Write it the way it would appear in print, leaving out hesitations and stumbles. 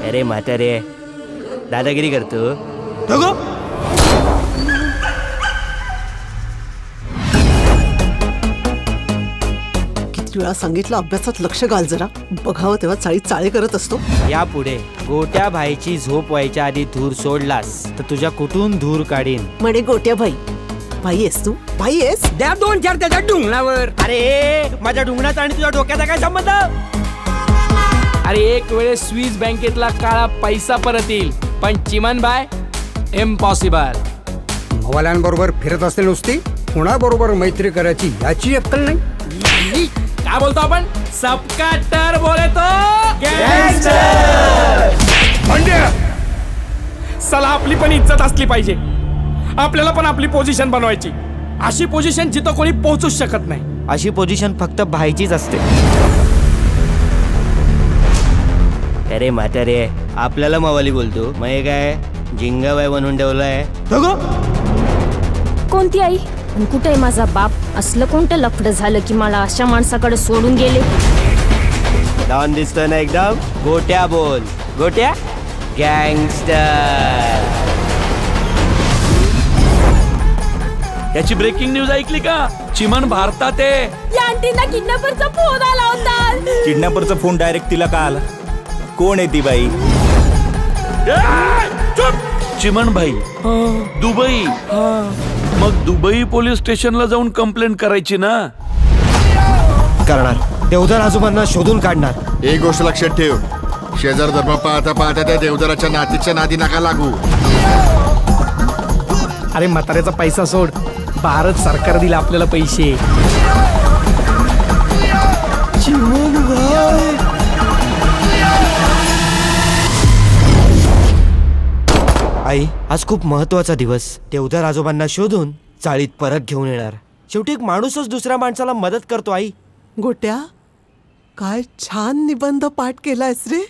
अरे म्हातारे दादागिरी करतो. किती वेळा सांगितलं अभ्यासात लक्ष घाल जरा. बघावं तेव्हा चाळी चाळे करत असतो. यापुढे गोट्या भाईची झोप व्हायच्या आधी धूर सोडलास तर तुझ्या कुठून धूर काढीन. म्हणे गोट्या भाई. भाई आहेस तू? भाई आहेस? द्या 2-4 त्याच्या डुंगणावर. अरे माझ्या डुंगणाचा आणि तुझ्या डोक्याचा काय संबंध. अरे एक वेळेस स्विस बँकेतला काळा पैसा परत येईल, पण चिमन बाय इम्पॉसिबल. भवाल्यांबरोबर फिरत असते नुसती, कुणाबरोबर मैत्री करायची याची अक्कल नाही. काय बोलतो आपण? सबका टर बोले तो भांड्या, चला आपली पण इज्जत असली पाहिजे. आपल्याला पण आपली पोझिशन बनवायची. अशी पोझिशन जिथं कोणी पोहोचूच शकत नाही. अशी पोझिशन फक्त भाईचीच असते. अरे म्हातारे आपल्याला मावाली बोलतो, मग हे काय जिंगाबाई बनवून ठेवलाय. कोणती आई आणि कुठे माझा बाप? असलं कोणतं लफडं झालं की मला अशा माणसाकडे सोडून गेले? डॉन दिसतोय ना एकदम. गोट्या बोल. गोट्या गँगस्टर. याची ब्रेकिंग न्यूज ऐकली का? चिमन भारतात आहे. या आंटीना किडनॅपरचा फोन आला होता. किडनॅपरचा फोन डायरेक्ट तिला का आला? कोण आहे ती बाई? चिमन भाई दुबई. मग दुबई पोलीस स्टेशनला जाऊन कंप्लेंट करायची ना. करणार. देवदार आजोबांना शोधून काढणार. एक गोष्ट लक्षात ठेव, शेजार धर्म पाहता पाहता त्या देवदाराच्या नातीच्या नादी नका लागू. अरे म्हाताऱ्याचा पैसा सोड, भारत सरकार दिला आपल्याला पैसे. आई आज खूप महत्वाचा दिवस. देवदार आजोबांना शोधून चाळीत परत घेऊन येणार. शेवटी एक माणूसच दुसऱ्या माणसाला मदत करतो. आई गोट्या काय छान निबंध पाठ केलायस रे.